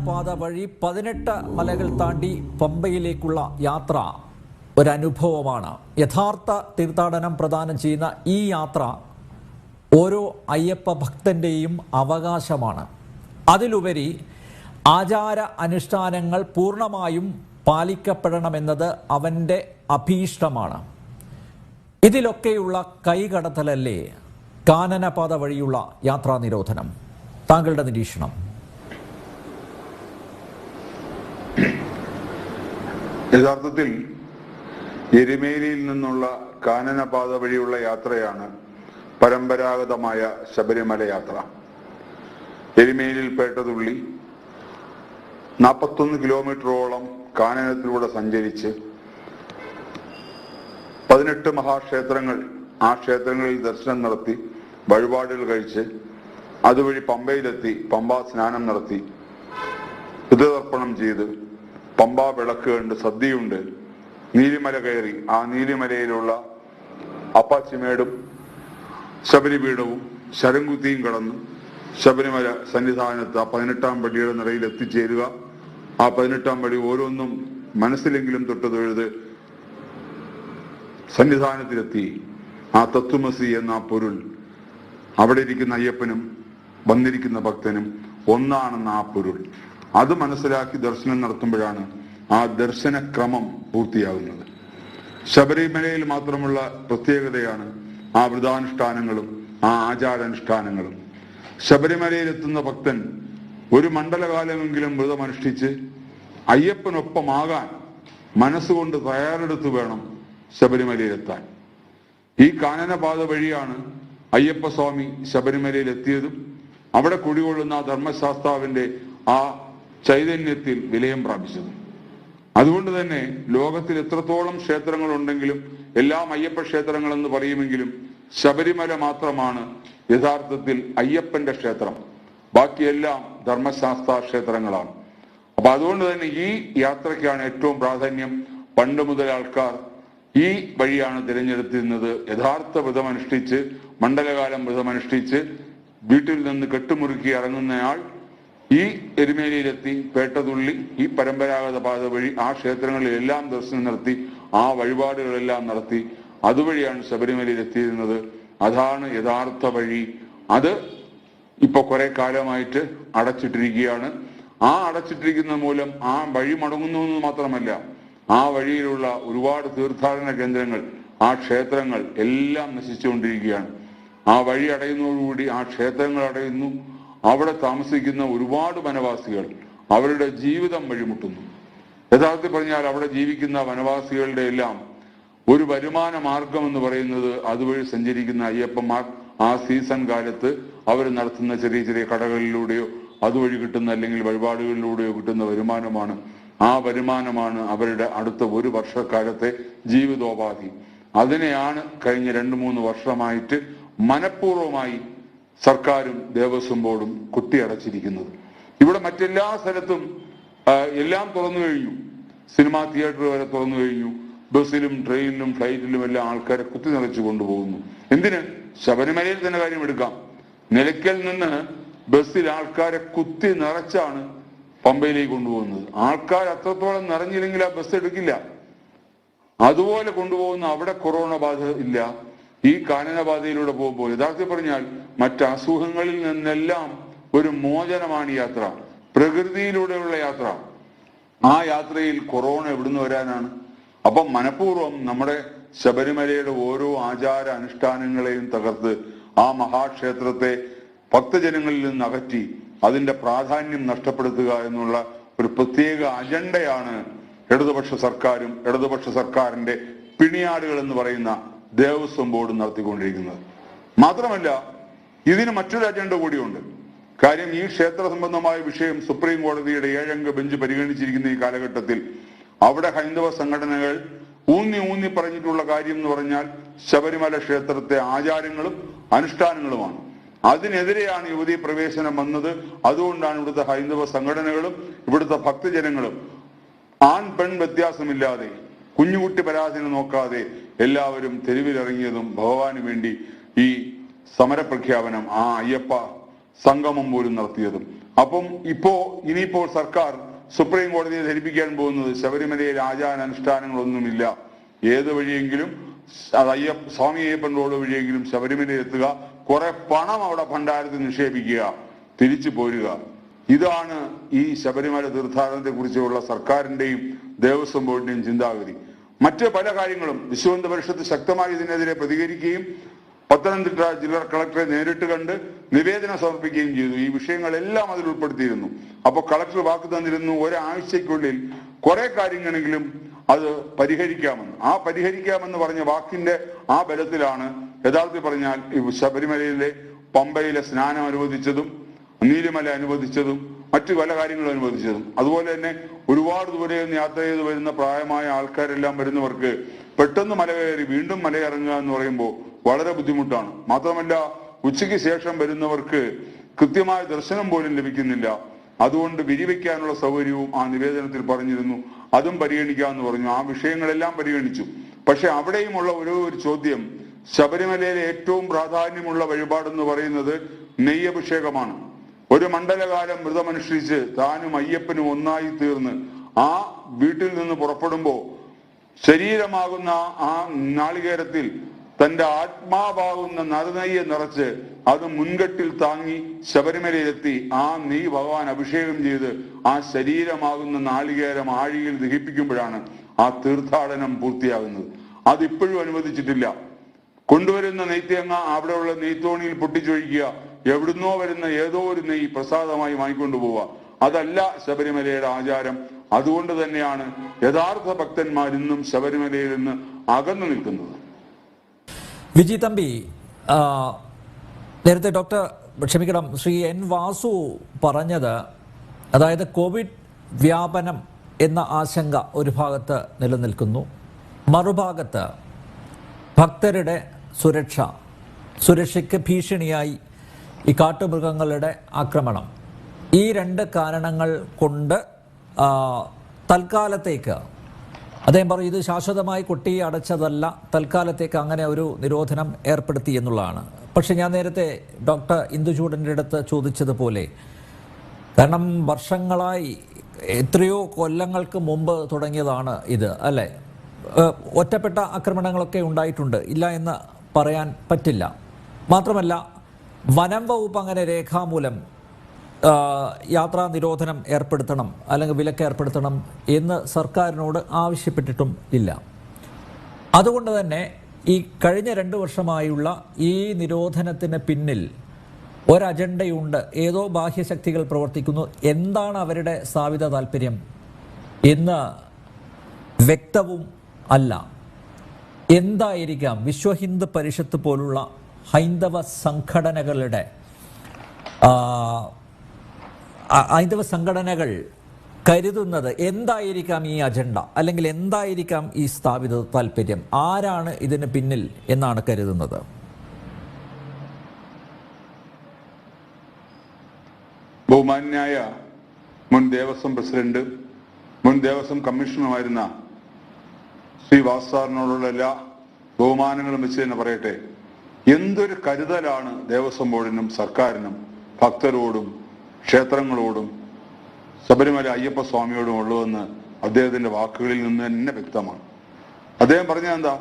കാനനപാത വഴി 18 മലകൾ താണ്ടി പമ്പയിലേക്കുള്ള യാത്ര ഒരനുഭവമാണ്. യഥാർത്ഥ തീർത്ഥാടനം പ്രദാനം ചെയ്യുന്ന ഈ യാത്ര ഓരോ അയ്യപ്പ ഭക്തന്റെയും അവകാശമാണ്. അതിലുപരി ആചാര അനുഷ്ഠാനങ്ങൾ പൂർണ്ണമായും പാലിക്കപ്പെടണമെന്നത് അവൻ്റെ അഭീഷ്ടമാണ്. ഇതിലൊക്കെയുള്ള കൈകടത്തലല്ലേ കാനനപാത വഴിയുള്ള യാത്രാ നിരോധനം? താങ്കളുടെ നിരീക്ഷണം. യഥാർത്ഥത്തിൽ എരുമേലിയിൽ നിന്നുള്ള കാനനപാത വഴിയുള്ള യാത്രയാണ് പരമ്പരാഗതമായ ശബരിമല യാത്ര. എരുമേലിൽ പേട്ടതുള്ളി 41 കിലോമീറ്ററോളം കാനനത്തിലൂടെ സഞ്ചരിച്ച് 18 മഹാക്ഷേത്രങ്ങൾ, ആ ക്ഷേത്രങ്ങളിൽ ദർശനം നടത്തി വഴിപാടുകൾ കഴിച്ച് അതുവഴി പമ്പയിലെത്തി പമ്പാ സ്നാനം നടത്തി പിതൃതർപ്പണം ചെയ്ത് പമ്പാ വിളക്ക് കണ്ട് സദ്യയുണ്ട് നീലിമല കയറി ആ നീലിമലയിലുള്ള അപ്പാച്ചിമേടും ശബരിപീഠവും ശരംകുത്തിയും കടന്ന് ശബരിമല സന്നിധാനത്ത് ആ 18-ാം പടിയുടെ നിറയിൽ എത്തിച്ചേരുക. ആ 18-ാം പടി ഓരോന്നും മനസ്സിലെങ്കിലും തൊട്ട് തൊഴുത് സന്നിധാനത്തിലെത്തി ആ തത്വമസി എന്ന പൊരുൾ അവിടെ ഇരിക്കുന്ന അയ്യപ്പനും വന്നിരിക്കുന്ന ഭക്തനും ഒന്നാണെന്ന ആ പൊരുൾ അത് മനസ്സിലാക്കി ദർശനം നടത്തുമ്പോഴാണ് ആ ദർശനക്രമം പൂർത്തിയാകുന്നത്. ശബരിമലയിൽ മാത്രമുള്ള പ്രത്യേകതയാണ് ആ വ്രതാനുഷ്ഠാനങ്ങളും ആ ആചാരാനുഷ്ഠാനങ്ങളും. ശബരിമലയിലെത്തുന്ന ഭക്തൻ ഒരു മണ്ഡലകാലമെങ്കിലും വ്രതമനുഷ്ഠിച്ച് അയ്യപ്പനൊപ്പമാകാൻ മനസ്സുകൊണ്ട് തയ്യാറെടുത്ത് വേണം ശബരിമലയിലെത്താൻ. ഈ കാനനപാത വഴിയാണ് അയ്യപ്പസ്വാമി ശബരിമലയിൽ എത്തിയതും അവിടെ കുടികൊള്ളുന്ന ധർമ്മശാസ്താവിന്റെ ആ ചൈതന്യത്തിൽ വിലയം പ്രാപിച്ചതും. അതുകൊണ്ട് തന്നെ ലോകത്തിൽ എത്രത്തോളം ക്ഷേത്രങ്ങൾ ഉണ്ടെങ്കിലും എല്ലാം അയ്യപ്പ ക്ഷേത്രങ്ങളെന്ന് പറയുമെങ്കിലും ശബരിമല മാത്രമാണ് യഥാർത്ഥത്തിൽ അയ്യപ്പന്റെ ക്ഷേത്രം. ബാക്കിയെല്ലാം ധർമ്മശാസ്ത്ര ക്ഷേത്രങ്ങളാണ്. അപ്പൊ അതുകൊണ്ട് തന്നെ ഈ യാത്രയ്ക്കാണ് ഏറ്റവും പ്രാധാന്യം. പണ്ട് മുതൽ ആൾക്കാർ ഈ വഴിയാണ് തിരഞ്ഞെടുത്തിരുന്നത്. യഥാർത്ഥ വ്രതമനുഷ്ഠിച്ച് മണ്ഡലകാലം വ്രതമനുഷ്ഠിച്ച് വീട്ടിൽ നിന്ന് കെട്ടുമുറുക്കി ഇറങ്ങുന്നയാൾ ഈ എരുമേലിയിലെത്തി പേട്ടതുള്ളി ഈ പരമ്പരാഗത പാത വഴി ആ ക്ഷേത്രങ്ങളിലെല്ലാം ദർശനം നടത്തി ആ വഴിപാടുകളെല്ലാം നടത്തി അതുവഴിയാണ് ശബരിമലയിൽ എത്തിയിരുന്നത്. അതാണ് യഥാർത്ഥ വഴി. അത് ഇപ്പൊ കുറെ കാലമായിട്ട് അടച്ചിട്ടിരിക്കുകയാണ്. ആ അടച്ചിട്ടിരിക്കുന്ന മൂലം ആ വഴി മുടങ്ങുന്നു എന്ന് മാത്രമല്ല, ആ വഴിയിലുള്ള ഒരുപാട് തീർത്ഥാടന കേന്ദ്രങ്ങൾ, ആ ക്ഷേത്രങ്ങൾ എല്ലാം നശിച്ചുകൊണ്ടിരിക്കുകയാണ്. ആ വഴി അടയുന്നതോടുകൂടി ആ ക്ഷേത്രങ്ങൾ അടയുന്നു. അവിടെ താമസിക്കുന്ന ഒരുപാട് വനവാസികൾ അവരുടെ ജീവിതം വഴിമുട്ടുന്നു. യഥാർത്ഥത്തിൽ പറഞ്ഞാൽ അവിടെ ജീവിക്കുന്ന വനവാസികളുടെ എല്ലാം ഒരു വരുമാന മാർഗം എന്ന് പറയുന്നത് അതുവഴി സഞ്ചരിക്കുന്ന അയ്യപ്പന്മാർ ആ സീസൺ കാലത്ത് അവർ നടത്തുന്ന ചെറിയ ചെറിയ കടകളിലൂടെയോ അതുവഴി കിട്ടുന്ന അല്ലെങ്കിൽ വഴിപാടുകളിലൂടെയോ കിട്ടുന്ന വരുമാനമാണ്. ആ വരുമാനമാണ് അവരുടെ അടുത്ത ഒരു വർഷക്കാലത്തെ ജീവിതോപാധി. അതിനെയാണ് കഴിഞ്ഞ 2-3 വർഷമായിട്ട് മനഃപൂർവ്വമായി സർക്കാരും ദേവസ്വം ബോർഡും കുത്തിയടച്ചിരിക്കുന്നത്. ഇവിടെ മറ്റെല്ലാ സ്ഥലത്തും എല്ലാം തുറന്നു കഴിഞ്ഞു. സിനിമാ തിയേറ്റർ വരെ തുറന്നു കഴിഞ്ഞു. ബസ്സിലും ട്രെയിനിലും ഫ്ലൈറ്റിലും എല്ലാം ആൾക്കാരെ കുത്തി നിറച്ചു കൊണ്ടുപോകുന്നു. എന്തിന്? ശബരിമലയിൽ തന്നെ കാര്യം എടുക്കാം. നിലയ്ക്കൽ നിന്ന് ബസ്സിൽ ആൾക്കാരെ കുത്തി നിറച്ചാണ് പമ്പയിലേക്ക് കൊണ്ടുപോകുന്നത്. ആൾക്കാർ അത്രത്തോളം നിറഞ്ഞില്ലെങ്കിൽ ആ ബസ് എടുക്കില്ല. അതുപോലെ കൊണ്ടുപോകുന്ന അവിടെ കൊറോണ ബാധ ഇല്ല. ഈ കാനനപാതയിലൂടെ പോകുമ്പോൾ യഥാർത്ഥത്തിൽ പറഞ്ഞാൽ മറ്റ് അസുഖങ്ങളിൽ നിന്നെല്ലാം ഒരു മോചനമാണ് ഈ യാത്ര. പ്രകൃതിയിലൂടെയുള്ള യാത്ര. ആ യാത്രയിൽ കൊറോണ എവിടുന്ന് വരാനാണ്? അപ്പം മനഃപൂർവ്വം നമ്മുടെ ശബരിമലയുടെ ഓരോ ആചാര അനുഷ്ഠാനങ്ങളെയും തകർത്ത് ആ മഹാക്ഷേത്രത്തെ ഭക്തജനങ്ങളിൽ നിന്ന് അകറ്റി അതിന്റെ പ്രാധാന്യം നഷ്ടപ്പെടുത്തുക എന്നുള്ള ഒരു പ്രത്യേക അജണ്ടയാണ് ഇടതുപക്ഷ സർക്കാരും ഇടതുപക്ഷ സർക്കാരിന്റെ പിണിയാടുകൾ എന്ന് പറയുന്ന ദേവസ്വം ബോർഡ് നടത്തിക്കൊണ്ടിരിക്കുന്നത്. മാത്രമല്ല ഇതിന് മറ്റൊരു അജണ്ട കൂടിയുണ്ട്. കാര്യം ഈ ക്ഷേത്ര സംബന്ധമായ വിഷയം സുപ്രീം കോടതിയുടെ 7-അംഗ ബെഞ്ച് പരിഗണിച്ചിരിക്കുന്ന ഈ കാലഘട്ടത്തിൽ അവിടെ ഹൈന്ദവ സംഘടനകൾ ഊന്നി പറഞ്ഞിട്ടുള്ള കാര്യം എന്ന് പറഞ്ഞാൽ ശബരിമല ക്ഷേത്രത്തെ ആചാരങ്ങളും അനുഷ്ഠാനങ്ങളുമാണ്. അതിനെതിരെയാണ് യുവതീ പ്രവേശനം വന്നത്. അതുകൊണ്ടാണ് ഇവിടുത്തെ ഹൈന്ദവ സംഘടനകളും ഇവിടുത്തെ ഭക്തജനങ്ങളും ആൺ പെൺ വ്യത്യാസമില്ലാതെ കുഞ്ഞുകുട്ടി പരാതിനെ നോക്കാതെ എല്ലാവരും തെരുവിലിറങ്ങിയതും ഭഗവാന് വേണ്ടി ഈ സമരപ്രഖ്യാപനം ആ അയ്യപ്പ സംഗമം പോലും നടത്തിയതും. അപ്പം ഇനിയിപ്പോൾ സർക്കാർ സുപ്രീം കോടതിയെ ധരിപ്പിക്കാൻ പോകുന്നത് ശബരിമലയിൽ ആചാരാനുഷ്ഠാനങ്ങളൊന്നുമില്ല, ഏത് വഴിയെങ്കിലും സ്വാമി അയ്യപ്പൻ റോഡ് വഴിയെങ്കിലും ശബരിമലയിൽ എത്തുക, കുറെ പണം അവിടെ ഭണ്ഡാരത്തിൽ നിക്ഷേപിക്കുക, തിരിച്ചു പോരുക. ഇതാണ് ഈ ശബരിമല തീർത്ഥാടനത്തെ കുറിച്ചുള്ള സർക്കാരിന്റെയും ദേവസ്വം ബോർഡിന്റെയും ചിന്താഗതി. മറ്റ് പല കാര്യങ്ങളും വിശ്വഹിന്ദു പരിഷത്ത് ശക്തമായി ഇതിനെതിരെ പ്രതികരിക്കുകയും പത്തനംതിട്ട ജില്ലാ കളക്ടറെ നേരിട്ട് കണ്ട് നിവേദനം സമർപ്പിക്കുകയും ചെയ്തു. ഈ വിഷയങ്ങളെല്ലാം അതിൽ ഉൾപ്പെടുത്തിയിരുന്നു. അപ്പൊ കളക്ടർ വാക്ക് തന്നിരുന്നു ഒരാഴ്ചയ്ക്കുള്ളിൽ കുറെ കാര്യങ്ങളെങ്കിലും അത് പരിഹരിക്കാമെന്ന്. ആ പരിഹരിക്കാമെന്ന് പറഞ്ഞ വാക്കിന്റെ ആ ബലത്തിലാണ് യഥാർത്ഥത്തിൽ പറഞ്ഞാൽ ശബരിമലയിലെ പമ്പയിലെ സ്നാനം അനുവദിച്ചതും നീലിമല അനുവദിച്ചതും മറ്റു പല കാര്യങ്ങളും അനുവദിച്ചതും. അതുപോലെ തന്നെ ഒരുപാട് ദൂരെ നിന്ന് യാത്ര ചെയ്ത് വരുന്ന പ്രായമായ ആൾക്കാരെല്ലാം വരുന്നവർക്ക് പെട്ടെന്ന് മല കയറി വീണ്ടും മല ഇറങ്ങുക എന്ന് പറയുമ്പോൾ വളരെ ബുദ്ധിമുട്ടാണ്. മാത്രമല്ല ഉച്ചയ്ക്ക് ശേഷം വരുന്നവർക്ക് കൃത്യമായ ദർശനം പോലും ലഭിക്കുന്നില്ല. അതുകൊണ്ട് വിരിവയ്ക്കാനുള്ള സൗകര്യവും ആ നിവേദനത്തിൽ പറഞ്ഞിരുന്നു, അതും പരിഗണിക്കാമെന്ന് പറഞ്ഞു. ആ വിഷയങ്ങളെല്ലാം പരിഗണിച്ചു. പക്ഷെ അവിടെയുമുള്ള ഒരു ചോദ്യം, ശബരിമലയിലെ ഏറ്റവും പ്രാധാന്യമുള്ള വഴിപാടെന്ന് പറയുന്നത് നെയ്യഭിഷേകമാണ്. ഒരു മണ്ഡലകാലം വ്രതമനുഷ്ഠിച്ച് താനും അയ്യപ്പനും ഒന്നായി തീർന്ന് ആ വീട്ടിൽ നിന്ന് പുറപ്പെടുമ്പോ ശരീരമാകുന്ന ആ നാളികേരത്തിൽ തന്റെ ആത്മാവാകുന്ന നറുനെയ്യ് നിറച്ച് അത് മുൻകെട്ടിൽ താങ്ങി ശബരിമലയിലെത്തി ആ നെയ്യ് ഭഗവാൻ അഭിഷേകം ചെയ്ത് ആ ശരീരമാകുന്ന നാളികേരം ആഴിയിൽ ദഹിപ്പിക്കുമ്പോഴാണ് ആ തീർത്ഥാടനം പൂർത്തിയാകുന്നത്. അതിപ്പോഴും അനുവദിച്ചിട്ടില്ല. കൊണ്ടുവരുന്ന നെയ്ത്തേങ്ങ അവിടെയുള്ള നെയ്ത്തോണിയിൽ പൊട്ടിച്ചൊഴിക്കുക, എവിടുന്നോ വരുന്ന ഏതോ ഒരു നെയ്യ് പ്രസാദമായി വാങ്ങിക്കൊണ്ടു പോവുക, അതല്ല ശബരിമലയുടെ ആചാരം. അതുകൊണ്ട് തന്നെയാണ് യഥാർത്ഥ ഭക്തന്മാർ ഇന്നും ശബരിമലയിൽ നിന്ന് അകന്നു നിൽക്കുന്നത്. വിജി തമ്പി, നേരത്തെ ശ്രീ എൻ വാസു പറഞ്ഞത്, അതായത് കോവിഡ് വ്യാപനം എന്ന ആശങ്ക ഒരു ഭാഗത്ത് നിലനിൽക്കുന്നു, മറുഭാഗത്ത് ഭക്തരുടെ സുരക്ഷയ്ക്ക് ഭീഷണിയായി ഈ കാട്ടുമൃഗങ്ങളുടെ ആക്രമണം. ഈ രണ്ട് കാരണങ്ങൾ കൊണ്ട് തൽക്കാലത്തേക്ക് അദ്ദേഹം പറയും ഇത് ശാശ്വതമായി കൊട്ടി അടച്ചതല്ല, തൽക്കാലത്തേക്ക് അങ്ങനെ ഒരു നിരോധനം ഏർപ്പെടുത്തി എന്നുള്ളതാണ്. പക്ഷെ ഞാൻ നേരത്തെ ഡോക്ടർ ഇന്ദുചൂടൻ്റെ അടുത്ത് ചോദിച്ചതുപോലെ, കാരണം വർഷങ്ങളായി എത്രയോ കൊല്ലങ്ങൾക്ക് മുമ്പ് തുടങ്ങിയതാണ് ഇത്, അല്ലേ? ഒറ്റപ്പെട്ട ആക്രമണങ്ങളൊക്കെ ഉണ്ടായിട്ടുണ്ട്, ഇല്ല എന്ന് പറയാൻ പറ്റില്ല. മാത്രമല്ല വനം വകുപ്പ് അങ്ങനെ രേഖാമൂലം യാത്രാ നിരോധനം ഏർപ്പെടുത്തണം അല്ലെങ്കിൽ വിലക്ക് ഏർപ്പെടുത്തണം എന്ന് സർക്കാരിനോട് ആവശ്യപ്പെട്ടിട്ടും ഇല്ല. അതുകൊണ്ട് തന്നെ ഈ കഴിഞ്ഞ 2 വർഷമായുള്ള ഈ നിരോധനത്തിന് പിന്നിൽ ഒരജണ്ടയുണ്ട്, ഏതോ ബാഹ്യശക്തികൾ പ്രവർത്തിക്കുന്നു. എന്താണ് അവരുടെ സ്ഥാപിത താല്പര്യം എന്ന് വ്യക്തവും അല്ല. എന്തായിരിക്കാം വിശ്വഹിന്ദു പരിഷത്ത് പോലുള്ള ഹൈന്ദവ സംഘടനകൾ കരുതുന്നത്? എന്തായിരിക്കാം ഈ അജണ്ട, അല്ലെങ്കിൽ എന്തായിരിക്കാം ഈ സ്ഥാപിത താല്പര്യം? ആരാണ് ഇതിന് പിന്നിൽ എന്നാണ് കരുതുന്നത്? ബഹുമാന്യായ മുൻ ദേവസ്വം പ്രസിഡന്റ്, മുൻ ദേവസ്വം കമ്മീഷണറുമായിരുന്ന ശ്രീ വാസാറിനോടുള്ള എല്ലാ ബഹുമാനങ്ങളും വെച്ച് തന്നെ പറയട്ടെ, എന്തൊരു കരുതലാണ് ദേവസ്വം ബോർഡിനും സർക്കാരിനും ഭക്തരോടും ക്ഷേത്രങ്ങളോടും ശബരിമല അയ്യപ്പ സ്വാമിയോടും ഉള്ളതെന്ന് അദ്ദേഹത്തിന്റെ വാക്കുകളിൽ നിന്ന് തന്നെ വ്യക്തമാണ്. അദ്ദേഹം പറഞ്ഞത് എന്താ?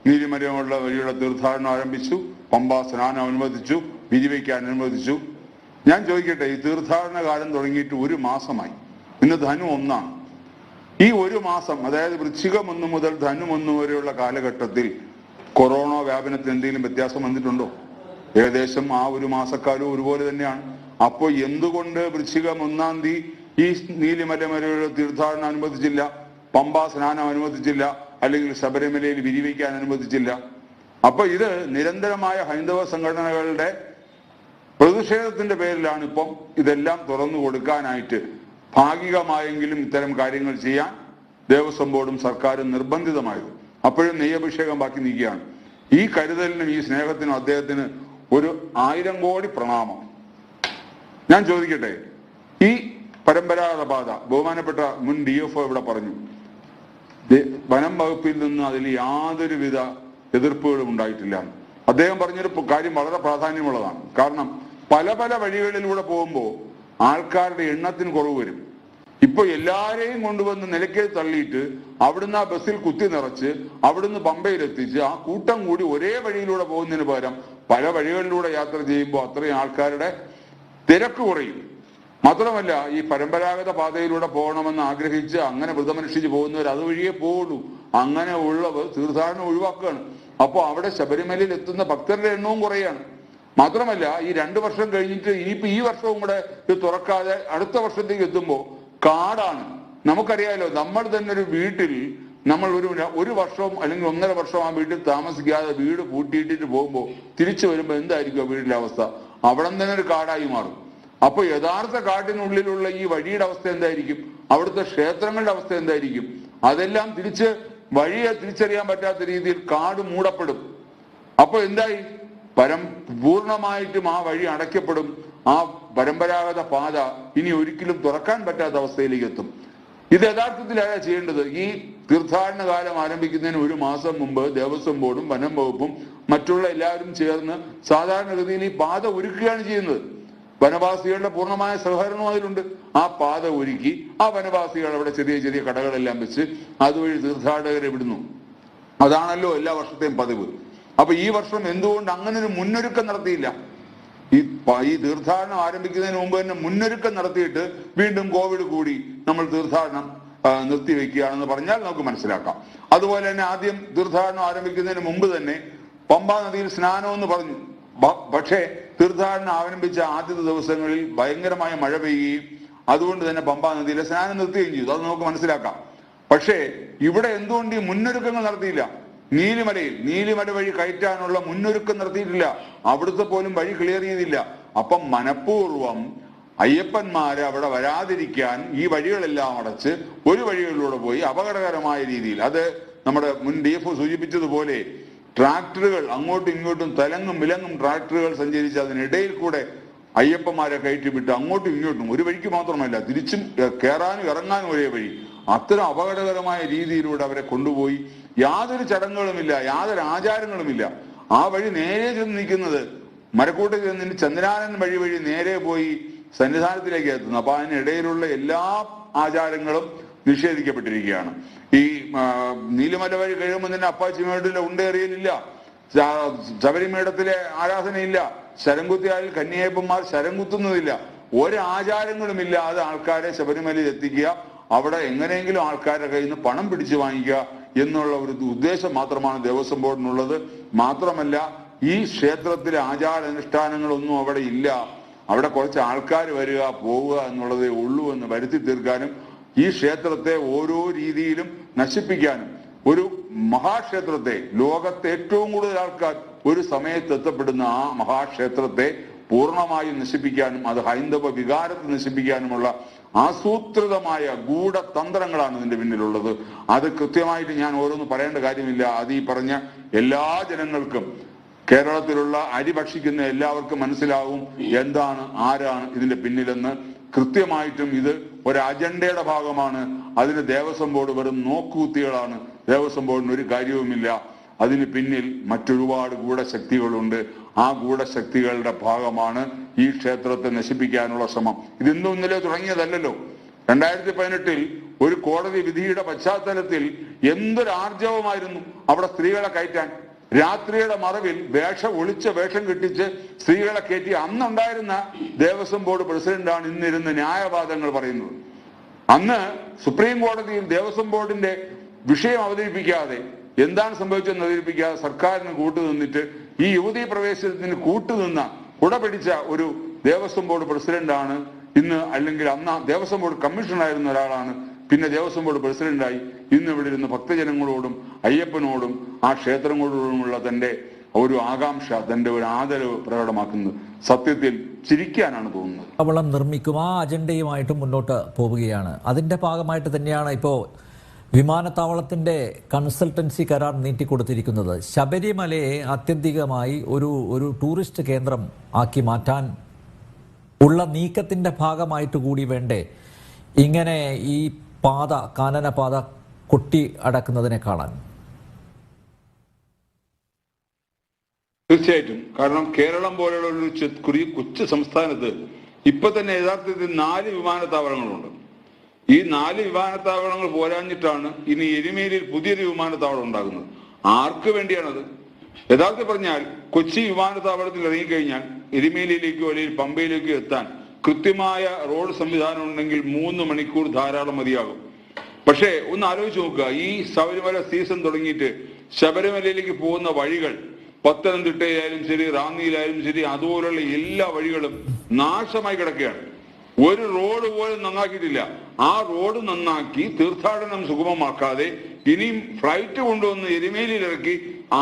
നീലിമലയുള്ള വഴിയുള്ള തീർത്ഥാടനം ആരംഭിച്ചു, പമ്പാ സ്നാനം അനുവദിച്ചു, വിരിവയ്ക്കാൻ അനുവദിച്ചു. ഞാൻ ചോദിക്കട്ടെ, ഈ തീർത്ഥാടന കാലം തുടങ്ങിയിട്ട് 1 മാസമായി. ഇന്ന് ധനു 1 ഈ 1 മാസം, അതായത് വൃശ്ചികം 1 മുതൽ ധനു 1 വരെയുള്ള കാലഘട്ടത്തിൽ കൊറോണ വ്യാപനത്തിന് എന്തെങ്കിലും വ്യത്യാസം വന്നിട്ടുണ്ടോ? ഏകദേശം ആ 1 മാസക്കാലവും ഒരുപോലെ തന്നെയാണ്. അപ്പോൾ എന്തുകൊണ്ട് വൃശ്ചികം 1-ാം തീയതി ഈ നീലിമല വരെയുള്ള തീർത്ഥാടനം അനുവദിച്ചില്ല, പമ്പാ സ്നാനം അനുവദിച്ചില്ല, അല്ലെങ്കിൽ ശബരിമലയിൽ വിരിവയ്ക്കാൻ അനുവദിച്ചില്ല? അപ്പൊ ഇത് നിരന്തരമായ ഹൈന്ദവ സംഘടനകളുടെ പ്രതിഷേധത്തിന്റെ പേരിലാണ് ഇപ്പം ഇതെല്ലാം തുറന്നു കൊടുക്കാനായിട്ട് ഭാഗികമായെങ്കിലും ഇത്തരം കാര്യങ്ങൾ ചെയ്യാൻ ദേവസ്വം ബോർഡും സർക്കാരും നിർബന്ധിതമായത്. അപ്പോഴും നെയ്യഭിഷേകം ബാക്കി നിൽക്കുകയാണ്. ഈ കരുതലിനും ഈ സ്നേഹത്തിനും അദ്ദേഹത്തിന് 1000 കോടി പ്രണാമം. ഞാൻ ചോദിക്കട്ടെ, ഈ പരമ്പരാഗത പാത ബഹുമാനപ്പെട്ട മുൻ DFO ഇവിടെ പറഞ്ഞു, വനം വകുപ്പിൽ നിന്ന് അതിൽ യാതൊരുവിധ എതിർപ്പുകളും ഉണ്ടായിട്ടില്ല. അദ്ദേഹം പറഞ്ഞൊരു കാര്യം വളരെ പ്രാധാന്യമുള്ളതാണ്. കാരണം പല വഴികളിലൂടെ പോകുമ്പോൾ ആൾക്കാരുടെ എണ്ണത്തിന് കുറവ് വരും. ഇപ്പൊ എല്ലാരെയും കൊണ്ടുവന്ന് നിലയ്ക്കൽ തള്ളിയിട്ട് അവിടുന്ന് ആ ബസ്സിൽ കുത്തി നിറച്ച് അവിടുന്ന് പമ്പയിലെത്തിച്ച് ആ കൂട്ടം കൂടി ഒരേ വഴിയിലൂടെ പോകുന്നതിന് പകരം പല വഴികളിലൂടെ യാത്ര ചെയ്യുമ്പോൾ അത്രയും ആൾക്കാരുടെ തിരക്ക് കുറയും. മാത്രമല്ല, ഈ പരമ്പരാഗത പാതയിലൂടെ പോകണമെന്ന് ആഗ്രഹിച്ച് അങ്ങനെ വ്രതമനുഷ്ഠിച്ച് പോകുന്നവർ അതുവഴിയേ പോവുള്ളൂ. അങ്ങനെ ഉള്ളവർ തീർത്ഥാടനം ഒഴിവാക്കുകയാണ്. അപ്പോൾ അവിടെ ശബരിമലയിൽ എത്തുന്ന ഭക്തരുടെ എണ്ണവും കുറയാണ്. മാത്രമല്ല, ഈ 2 വർഷം കഴിഞ്ഞിട്ട് ഇനിയിപ്പോ ഈ വർഷവും കൂടെ ഇത് തുറക്കാതെ അടുത്ത വർഷത്തേക്ക് എത്തുമ്പോൾ കാടാണ്. നമുക്കറിയാലോ, നമ്മൾ തന്നെ ഒരു വീട്ടിൽ നമ്മൾ ഒരു വർഷം അല്ലെങ്കിൽ 1.5 വർഷം ആ വീട്ടിൽ താമസിക്കാതെ വീട് പൂട്ടിയിട്ടിട്ട് പോകുമ്പോൾ തിരിച്ചു വരുമ്പോൾ എന്തായിരിക്കും ആ വീടിന്റെ അവസ്ഥ? അവിടെ തന്നെ ഒരു കാടായി മാറും. അപ്പൊ യഥാർത്ഥ കാട്ടിനുള്ളിലുള്ള ഈ വഴിയുടെ അവസ്ഥ എന്തായിരിക്കും? അവിടുത്തെ ക്ഷേത്രങ്ങളുടെ അവസ്ഥ എന്തായിരിക്കും? അതെല്ലാം വഴിയെ തിരിച്ചറിയാൻ പറ്റാത്ത രീതിയിൽ കാട് മൂടപ്പെടും. അപ്പൊ എന്തായി? പൂർണ്ണമായിട്ടും ആ വഴി അടയ്ക്കപ്പെടും. ആ പരമ്പരാഗത പാത ഇനി ഒരിക്കലും തുറക്കാൻ പറ്റാത്ത അവസ്ഥയിലേക്ക് എത്തും. ഇത് യഥാർത്ഥത്തിലാണ് ചെയ്യേണ്ടത്. ഈ തീർത്ഥാടന കാലം ആരംഭിക്കുന്നതിന് 1 മാസം മുമ്പ് ദേവസ്വം ബോർഡും വനം വകുപ്പും മറ്റുള്ള എല്ലാവരും ചേർന്ന് സാധാരണഗതിയിൽ ഈ പാത ഒരുക്കുകയാണ് ചെയ്യുന്നത്. വനവാസികളുടെ പൂർണ്ണമായ സഹകരണവും അതിലുണ്ട്. ആ പാത ഒരുക്കി ആ വനവാസികൾ അവിടെ ചെറിയ ചെറിയ കടകളെല്ലാം വെച്ച് അതുവഴി തീർത്ഥാടകരെ വിടുന്നു. അതാണല്ലോ എല്ലാ വർഷത്തെയും പതിവ്. അപ്പൊ ഈ വർഷം എന്തുകൊണ്ട് അങ്ങനെ ഒരു മുന്നൊരുക്കം നടത്തിയില്ല? ഈ തീർത്ഥാടനം ആരംഭിക്കുന്നതിന് മുമ്പ് തന്നെ മുന്നൊരുക്കം നടത്തിയിട്ട് വീണ്ടും കോവിഡ് കൂടി നമ്മൾ തീർത്ഥാടനം നിർത്തിവെക്കുകയാണെന്ന് പറഞ്ഞാൽ നമുക്ക് മനസ്സിലാക്കാം. അതുപോലെ തന്നെ ആദ്യം തീർത്ഥാടനം ആരംഭിക്കുന്നതിന് മുമ്പ് തന്നെ പമ്പാ നദിയിൽ സ്നാനമെന്ന് പറഞ്ഞു. പക്ഷേ തീർത്ഥാടനം ആരംഭിച്ച ആദ്യത്തെ ദിവസങ്ങളിൽ ഭയങ്കരമായ മഴ പെയ്യുകയും അതുകൊണ്ട് തന്നെ പമ്പാ നദിയിലെ സ്നാനം നിർത്തുകയും ചെയ്തു. അത് നമുക്ക് മനസ്സിലാക്കാം. പക്ഷേ ഇവിടെ എന്തുകൊണ്ട് ഈ മുന്നൊരുക്കങ്ങൾ നടത്തിയില്ല? നീലിമല വഴി കയറ്റാനുള്ള മുന്നൊരുക്കം നടത്തിയിട്ടില്ല. അവിടുത്തെ പോലും വഴി ക്ലിയർ ചെയ്തില്ല. അപ്പം മനഃപൂർവ്വം അയ്യപ്പന്മാരെ അവിടെ വരാതിരിക്കാൻ ഈ വഴികളെല്ലാം അടച്ച് ഒരു വഴികളിലൂടെ പോയി അപകടകരമായ രീതിയിൽ, അത് നമ്മുടെ മുൻ DF സൂചിപ്പിച്ചതുപോലെ ട്രാക്ടറുകൾ അങ്ങോട്ടും ഇങ്ങോട്ടും തലങ്ങും വിലങ്ങും ട്രാക്ടറുകൾ സഞ്ചരിച്ച് അതിനിടയിൽ കൂടെ അയ്യപ്പന്മാരെ കയറ്റിവിട്ട് അങ്ങോട്ടും ഇങ്ങോട്ടും ഒരു വഴിക്ക് മാത്രമല്ല തിരിച്ചും കയറാനും ഇറങ്ങാനും ഒരേ വഴി, അത്തരം അപകടകരമായ രീതിയിലൂടെ അവരെ കൊണ്ടുപോയി. യാതൊരു ചടങ്ങുകളുമില്ല, യാതൊരു ആചാരങ്ങളുമില്ല. ആ വഴി നേരെ ചെന്ന് നിൽക്കുന്നത് മരക്കൂട്ടിൽ ചെന്നിട്ട് ചന്ദ്രാനൻ വഴി നേരെ പോയി സന്നിധാനത്തിലേക്ക് എത്തുന്നു. അപ്പൊ അതിനിടയിലുള്ള എല്ലാ ആചാരങ്ങളും നിഷേധിക്കപ്പെട്ടിരിക്കുകയാണ്. ഈ നീലിമല വഴി കഴിയുമ്പോൾ തന്നെ അപ്പാച്ചിമേടിലെ ഉണ്ടേറിയലില്ല, ശബരിമേടത്തിലെ ആരാധനയില്ല, ശരം കുത്തിയാൽ കന്യായപ്പന്മാർ ശരം കുത്തുന്നതില്ല. ഒരാചാരങ്ങളുമില്ലാതെ ആൾക്കാരെ ശബരിമലയിൽ എത്തിക്കുക, അവിടെ എങ്ങനെയെങ്കിലും ആൾക്കാരുടെ കയ്യിൽ നിന്ന് പണം പിടിച്ചു വാങ്ങിക്കുക എന്നുള്ള ഒരു ഉദ്ദേശം മാത്രമാണ് ദേവസ്വം ബോർഡിനുള്ളത്. മാത്രമല്ല, ഈ ക്ഷേത്രത്തിലെ ആചാരാനുഷ്ഠാനങ്ങളൊന്നും അവിടെ ഇല്ല. അവിടെ കുറച്ച് ആൾക്കാർ വരിക പോവുക എന്നുള്ളതേ ഉള്ളൂ എന്ന് വരുത്തി തീർക്കാനും ഈ ക്ഷേത്രത്തെ ഓരോ രീതിയിലും നശിപ്പിക്കാനും, ഒരു മഹാക്ഷേത്രത്തെ, ലോകത്തെ ഏറ്റവും കൂടുതൽ ആൾക്കാർ ഒരു സമയത്ത് എത്തപ്പെടുന്ന ആ മഹാക്ഷേത്രത്തെ പൂർണ്ണമായും നശിപ്പിക്കാനും അത് ഹൈന്ദവ വികാരത്തെ നശിപ്പിക്കാനുമുള്ള ആസൂത്രിതമായ ഗൂഢതന്ത്രങ്ങളാണ് ഇതിന്റെ പിന്നിലുള്ളത്. അത് കൃത്യമായിട്ട് ഞാൻ ഓരോന്ന് പറയേണ്ട കാര്യമില്ല. അത് ഈ പറഞ്ഞ എല്ലാ ജനങ്ങൾക്കും, കേരളത്തിലുള്ള അരി ഭക്ഷിക്കുന്ന എല്ലാവർക്കും മനസ്സിലാവും എന്താണ്, ആരാണ് ഇതിന്റെ പിന്നിലെന്ന്. കൃത്യമായിട്ടും ഇത് ഒരു അജണ്ടയുടെ ഭാഗമാണ്. അതിന് ദേവസ്വം ബോർഡ് വെറും നോക്കുകുത്തികളാണ്. ദേവസ്വം ബോർഡിന് ഒരു കാര്യവുമില്ല. അതിന് പിന്നിൽ മറ്റൊരുപാട് ഗൂഢശക്തികളുണ്ട്. ആ ഗൂഢശക്തികളുടെ ഭാഗമാണ് ഈ ക്ഷേത്രത്തെ നശിപ്പിക്കാനുള്ള ശ്രമം. ഇതിന്നും ഇന്നലെ തുടങ്ങിയതല്ലല്ലോ. 2018 ഒരു കോടതി വിധിയുടെ പശ്ചാത്തലത്തിൽ എന്തൊരു ആർജവമായിരുന്നു അവിടെ സ്ത്രീകളെ കയറ്റാൻ. രാത്രിയുടെ മറവിൽ ഒളിച്ച വേഷം കെട്ടിച്ച് സ്ത്രീകളെ കയറ്റി അന്നുണ്ടായിരുന്ന ദേവസ്വം ബോർഡ് പ്രസിഡന്റാണ് ഇന്നിരുന്ന് ന്യായവാദങ്ങൾ പറയുന്നത്. അന്ന് സുപ്രീം കോടതിയിൽ ദേവസ്വം ബോർഡിന്റെ വിഷയം അവതരിപ്പിക്കാതെ, എന്താണ് സംഭവിച്ചതെന്ന് അവതരിപ്പിക്കാതെ സർക്കാരിന് കൂട്ടുനിന്നിട്ട് ഈ യുവതീ പ്രവേശനത്തിന് കൂട്ടുനിന്ന കുടപിടിച്ച ഒരു ദേവസ്വം ബോർഡ് പ്രസിഡന്റാണ് ഇന്ന്, അല്ലെങ്കിൽ അന്ന് ദേവസ്വം ബോർഡ് കമ്മീഷണറായിരുന്ന ഒരാളാണ്, പിന്നെ ദേവസ്വം ബോർഡ് പ്രസിഡന്റായി ഇന്ന് ഇവിടെ ഇരുന്ന് ഭക്തജനങ്ങളോടും അയ്യപ്പനോടും ആ ക്ഷേത്രങ്ങളോടുമുള്ള തന്റെ ഒരു ആകാംക്ഷ, തന്റെ ഒരു ആദരവ് പ്രകടമാക്കുന്നത്. സത്യത്തിൽ ചിരിക്കാനാണ് തോന്നുന്നത്. അവളം നിർമ്മിക്കും ആ അജണ്ടയുമായിട്ട് മുന്നോട്ട് പോവുകയാണ്. അതിന്റെ ഭാഗമായിട്ട് തന്നെയാണ് ഇപ്പോൾ വിമാനത്താവളത്തിന്റെ കൺസൾട്ടൻസി കരാർ നീട്ടിക്കൊടുത്തിരിക്കുന്നത്. ശബരിമലയെ ആത്യന്തികമായി ഒരു ടൂറിസ്റ്റ് കേന്ദ്രം ആക്കി മാറ്റാൻ ഉള്ള നീക്കത്തിന്റെ ഭാഗമായിട്ട് കൂടി വേണ്ടേ ഇങ്ങനെ ഈ കാനന പാത കൊട്ടി അടക്കുന്നതിനെ കാണാൻ? തീർച്ചയായിട്ടും. കാരണം കേരളം പോലെയുള്ള ഒരു കൊച്ചു സംസ്ഥാനത്ത് ഇപ്പൊ തന്നെ യഥാർത്ഥത്തിൽ 4 വിമാനത്താവളങ്ങളുണ്ട്. ഈ 4 വിമാനത്താവളങ്ങൾ പോരാഞ്ഞിട്ടാണ് ഇനി എരുമേലിയിൽ പുതിയൊരു വിമാനത്താവളം ഉണ്ടാകുന്നത്. ആർക്ക് വേണ്ടിയാണത്? യഥാർത്ഥത്തിൽ പറഞ്ഞാൽ കൊച്ചി വിമാനത്താവളത്തിൽ ഇറങ്ങിക്കഴിഞ്ഞാൽ എരുമേലിയിലേക്കോ അല്ലെങ്കിൽ പമ്പയിലേക്കോ എത്താൻ കൃത്യമായ റോഡ് സംവിധാനം ഉണ്ടെങ്കിൽ 3 മണിക്കൂർ ധാരാളം മതിയാകും. പക്ഷേ ഒന്ന് ആലോചിച്ച് നോക്കുക, ഈ ശബരിമല സീസൺ തുടങ്ങിയിട്ട് ശബരിമലയിലേക്ക് പോകുന്ന വഴികൾ പത്തനംതിട്ടയിലായാലും ശരി, റാന്നിയിലായാലും ശരി, അതുപോലുള്ള എല്ലാ വഴികളും നാശമായി കിടക്കുകയാണ്. ഒരു റോഡ് പോലും നന്നാക്കിയിട്ടില്ല. ആ റോഡ് നന്നാക്കി തീർത്ഥാടനം സുഗമമാക്കാതെ ഇനിയും ഫ്ലൈറ്റ് കൊണ്ടുവന്ന് എരുമേലിയിൽ ഇറക്കി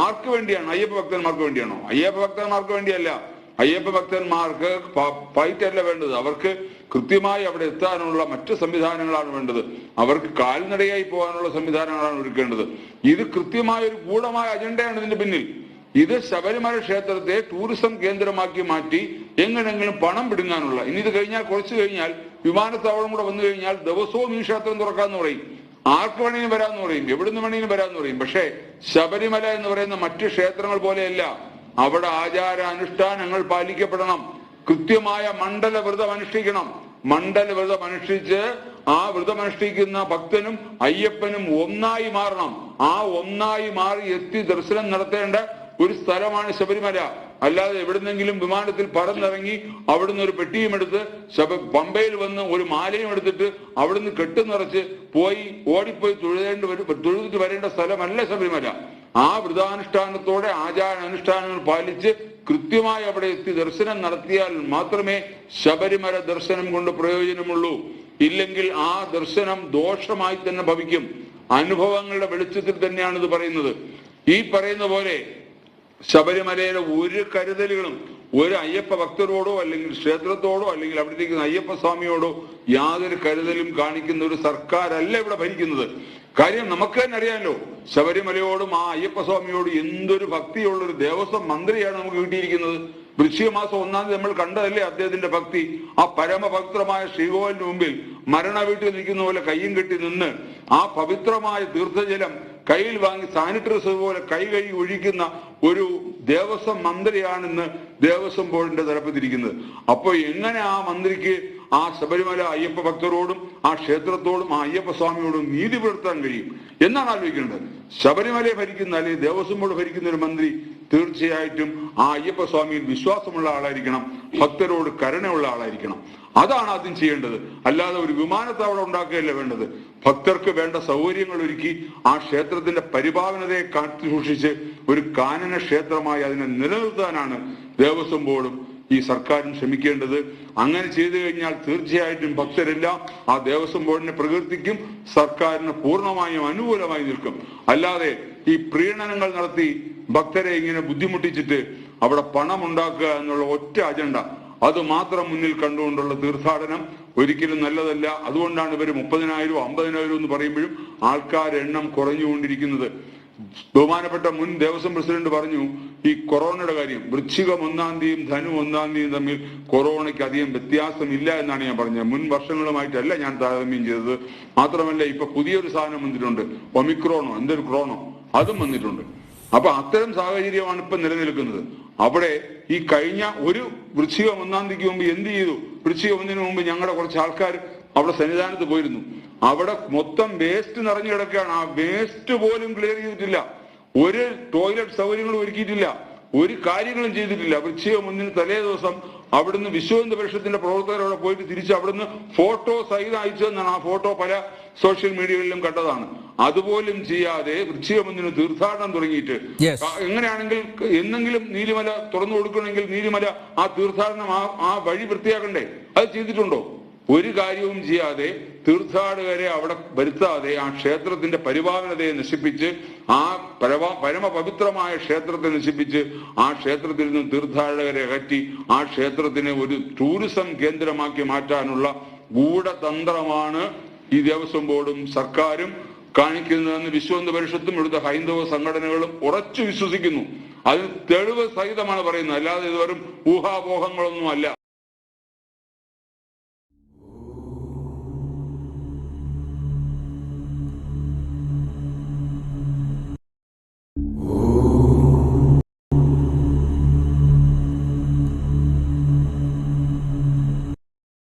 ആർക്ക് വേണ്ടിയാണ്? അയ്യപ്പ ഭക്തന്മാർക്ക് വേണ്ടിയാണോ? അയ്യപ്പ ഭക്തന്മാർക്ക് വേണ്ടിയല്ല. അയ്യപ്പ ഭക്തന്മാർക്ക് ഫ്ലൈറ്റ് അല്ല വേണ്ടത്. അവർക്ക് കൃത്യമായി അവിടെ എത്താനുള്ള മറ്റ് സംവിധാനങ്ങളാണ് വേണ്ടത്. അവർക്ക് കാൽനടയായി പോകാനുള്ള സംവിധാനങ്ങളാണ് ഒരുക്കേണ്ടത്. ഇത് കൃത്യമായ ഒരു ഗൂഢമായ അജണ്ടയാണ് ഇതിന്റെ പിന്നിൽ. ഇത് ശബരിമല ക്ഷേത്രത്തെ ടൂറിസം കേന്ദ്രമാക്കി മാറ്റി എങ്ങനെങ്കിലും പണം പിടുങ്ങാനുള്ള. ഇനി ഇത് കഴിഞ്ഞാൽ കുറച്ചു കഴിഞ്ഞാൽ വിമാനത്താവളം കൂടെ വന്നു കഴിഞ്ഞാൽ ദിവസവും ഈ ക്ഷേത്രം തുറക്കാന്ന് പറയും. ആർക്ക് വേണമെങ്കിലും വരാമെന്ന് പറയും, എവിടുന്ന് വേണമെങ്കിലും വരാമെന്ന് പറയും. പക്ഷേ ശബരിമല എന്ന് പറയുന്ന മറ്റ് ക്ഷേത്രങ്ങൾ പോലെയല്ല. അവിടെ ആചാര അനുഷ്ഠാനങ്ങൾ പാലിക്കപ്പെടണം. കൃത്യമായ മണ്ഡല വ്രതം അനുഷ്ഠിക്കണം. മണ്ഡല വ്രതം അനുഷ്ഠിച്ച് ആ വ്രതം അനുഷ്ഠിക്കുന്ന ഭക്തനും അയ്യപ്പനും ഒന്നായി മാറണം. ആ ഒന്നായി മാറി എത്തി ദർശനം നടത്തേണ്ട ഒരു സ്ഥലമാണ് ശബരിമല. അല്ലാതെ എവിടുന്നെങ്കിലും വിമാനത്തിൽ പറന്നിറങ്ങി അവിടുന്ന് ഒരു പെട്ടിയും എടുത്ത് പമ്പയിൽ വന്ന് ഒരു മാലയും എടുത്തിട്ട് അവിടുന്ന് കെട്ടുനിറച്ച് പോയി ഓടിപ്പോയി തൊഴുതിട്ട് വരേണ്ട സ്ഥലമല്ല ശബരിമല. ആ വ്രതാനുഷ്ഠാനത്തോടെ ആചാര അനുഷ്ഠാനങ്ങൾ പാലിച്ച് കൃത്യമായി അവിടെ എത്തി ദർശനം നടത്തിയാൽ മാത്രമേ ശബരിമല ദർശനം കൊണ്ട് പ്രയോജനമുള്ളൂ. ഇല്ലെങ്കിൽ ആ ദർശനം ദോഷമായി തന്നെ ഭവിക്കും. അനുഭവങ്ങളുടെ വെളിച്ചത്തിൽ തന്നെയാണ് ഇത് പറയുന്നത്. ഈ പറയുന്ന പോലെ ശബരിമലയിലെ ഒരു കരുതലുകളും ഒരു അയ്യപ്പ ഭക്തരോടോ അല്ലെങ്കിൽ ക്ഷേത്രത്തോടോ അല്ലെങ്കിൽ അവിടെ ഇരിക്കുന്ന അയ്യപ്പ സ്വാമിയോടോ യാതൊരു കരുതലും കാണിക്കുന്ന ഒരു സർക്കാരല്ല ഇവിടെ ഭരിക്കുന്നത്. കാര്യം നമുക്ക് തന്നെ അറിയാമല്ലോ, ശബരിമലയോടും ആ അയ്യപ്പ സ്വാമിയോടും എന്തൊരു ഭക്തിയുള്ളൊരു ദേവസ്വം മന്ത്രിയാണ് നമുക്ക് കിട്ടിയിരിക്കുന്നത്. വൃശ്ചിക മാസം 1-ാം തീയതി നമ്മൾ കണ്ടതല്ലേ അദ്ദേഹത്തിന്റെ ഭക്തി. ആ പരമപവിത്രമായ ശ്രീകോവിലിന് മുമ്പിൽ മരണ വീട്ടിൽ നിൽക്കുന്ന പോലെ കയ്യും കെട്ടി നിന്ന് ആ പവിത്രമായ തീർത്ഥജലം കയ്യിൽ വാങ്ങി സാനിറ്റൈസർ പോലെ കൈ കഴുകി ഒഴിക്കുന്ന ഒരു ദേവസ്വം മന്ത്രിയാണ് ഇന്ന് ദേവസ്വം ബോർഡിന്റെ തലപ്പത്തിരിക്കുന്നത്. അപ്പൊ എങ്ങനെ ആ മന്ത്രിക്ക് ആ ശബരിമല അയ്യപ്പ ഭക്തരോടും ആ ക്ഷേത്രത്തോടും ആ അയ്യപ്പ സ്വാമിയോടും നീതി പുലർത്താൻ കഴിയും എന്നാണ് ആലോചിക്കേണ്ടത്. ശബരിമലയെ ഭരിക്കുന്ന അല്ലെങ്കിൽ ദേവസ്വം ബോർഡ് ഭരിക്കുന്ന ഒരു മന്ത്രി തീർച്ചയായിട്ടും ആ അയ്യപ്പ സ്വാമിയിൽ വിശ്വാസമുള്ള ആളായിരിക്കണം, ഭക്തരോട് കരുണയുള്ള ആളായിരിക്കണം. അതാണ് ആദ്യം ചെയ്യേണ്ടത്. അല്ലാതെ ഒരു വിമാനത്താവളം ഉണ്ടാക്കുകയല്ല വേണ്ടത്. ഭക്തർക്ക് വേണ്ട സൗകര്യങ്ങൾ ഒരുക്കി ആ ക്ഷേത്രത്തിന്റെ പരിപാവനതയെ കാത്തു സൂക്ഷിച്ച് ഒരു കാനന ക്ഷേത്രമായി അതിനെ നിലനിർത്താനാണ് ദേവസ്വം ബോർഡും ഈ സർക്കാരും ശ്രമിക്കേണ്ടത്. അങ്ങനെ ചെയ്തു കഴിഞ്ഞാൽ തീർച്ചയായിട്ടും ഭക്തരെല്ലാം ആ ദേവസ്വം ബോർഡിനെ പ്രകീർത്തിക്കും, സർക്കാരിന് പൂർണ്ണമായും അനുകൂലമായി നിൽക്കും. അല്ലാതെ ഈ പ്രീണനങ്ങൾ നടത്തി ഭക്തരെ ഇങ്ങനെ ബുദ്ധിമുട്ടിച്ചിട്ട് അവിടെ പണം ഉണ്ടാക്കുക എന്നുള്ള ഒറ്റ അജണ്ട, അത് മാത്രം മുന്നിൽ കണ്ടുകൊണ്ടുള്ള തീർത്ഥാടനം ഒരിക്കലും നല്ലതല്ല. അതുകൊണ്ടാണ് ഇവർ 30,000 50,000 എന്ന് പറയുമ്പോഴും ആൾക്കാരുടെ എണ്ണം കുറഞ്ഞുകൊണ്ടിരിക്കുന്നത്. ബഹുമാനപ്പെട്ട മുൻ ദേവസ്വം പ്രസിഡന്റ് പറഞ്ഞു, ഈ കൊറോണയുടെ കാര്യം വൃശ്ചികം 1-ാം തീയതിയും ധനു 1-ാം തീയതിയും തമ്മിൽ കൊറോണയ്ക്ക് അധികം വ്യത്യാസമില്ല എന്നാണ് ഞാൻ പറഞ്ഞത്. മുൻ വർഷങ്ങളുമായിട്ടല്ല ഞാൻ താരതമ്യം ചെയ്തത്. മാത്രമല്ല ഇപ്പൊ പുതിയൊരു സാധനം വന്നിട്ടുണ്ട്, ഒമിക്രോണോ എന്തൊരു ക്രോണോ, അതും വന്നിട്ടുണ്ട്. അപ്പൊ അത്തരം സാഹചര്യമാണ് ഇപ്പൊ നിലനിൽക്കുന്നത്. അവിടെ ഈ കഴിഞ്ഞ ഒരു വൃശ്ചികം 1-ാം തീയതിക്ക് മുമ്പ് എന്ത് ചെയ്തു? വൃശ്ചികം 1-ന് മുമ്പ് ഞങ്ങളുടെ കുറച്ച് ആൾക്കാർ അവിടെ സന്നിധാനത്ത് പോയിരുന്നു. അവിടെ മൊത്തം വേസ്റ്റ് നിറഞ്ഞു കിടക്കുകയാണ്. ആ വേസ്റ്റ് പോലും ക്ലിയർ ചെയ്തിട്ടില്ല. ഒരു ടോയ്ലറ്റ് സൗകര്യങ്ങളും ഒരുക്കിയിട്ടില്ല. ഒരു കാര്യങ്ങളും ചെയ്തിട്ടില്ല. വൃശ്ചികം 1-ന് തലേ ദിവസം അവിടുന്ന് വിശ്വഹിന്ദു പരിഷത്തിന്റെ പ്രവർത്തകരവിടെ പോയിട്ട് തിരിച്ച് അവിടുന്ന് ഫോട്ടോ സഹിതം അയച്ചതെന്നാണ്. ആ ഫോട്ടോ പല സോഷ്യൽ മീഡിയകളിലും കണ്ടതാണ്. അതുപോലും ചെയ്യാതെ വൃശ്ചികം 1-ന് തീർത്ഥാടനം തുടങ്ങിയിട്ട് എങ്ങനെയാണെങ്കിൽ എന്നെങ്കിലും നീലിമല തുറന്നു കൊടുക്കണമെങ്കിൽ നീലിമല ആ തീർത്ഥാടനം ആ വഴി വൃത്തിയാക്കണ്ടേ? അത് ചെയ്തിട്ടുണ്ടോ? ഒരു കാര്യവും ചെയ്യാതെ തീർത്ഥാടകരെ അവിടെ വരുത്താതെ ആ ക്ഷേത്രത്തിന്റെ പരിപാവനതയെ നശിപ്പിച്ച് ആ പരമപവിത്രമായ ക്ഷേത്രത്തെ നശിപ്പിച്ച് ആ ക്ഷേത്രത്തിൽ നിന്ന് തീർത്ഥാടകരെ അകറ്റി ആ ക്ഷേത്രത്തിനെ ഒരു ടൂറിസം കേന്ദ്രമാക്കി മാറ്റാനുള്ള ഗൂഢതന്ത്രമാണ് ഈ ദേവസ്വം ബോർഡും സർക്കാരും കാണിക്കുന്നതെന്ന് വിശ്വഹിന്ദു പരിഷത്തും ഇവിടുത്തെ ഹൈന്ദവ സംഘടനകളും ഉറച്ചു വിശ്വസിക്കുന്നു. അതിന് തെളിവ് സഹിതമാണ് പറയുന്നത്. അല്ലാതെ ഇത് വെറും ഊഹാപോഹങ്ങളൊന്നും അല്ല.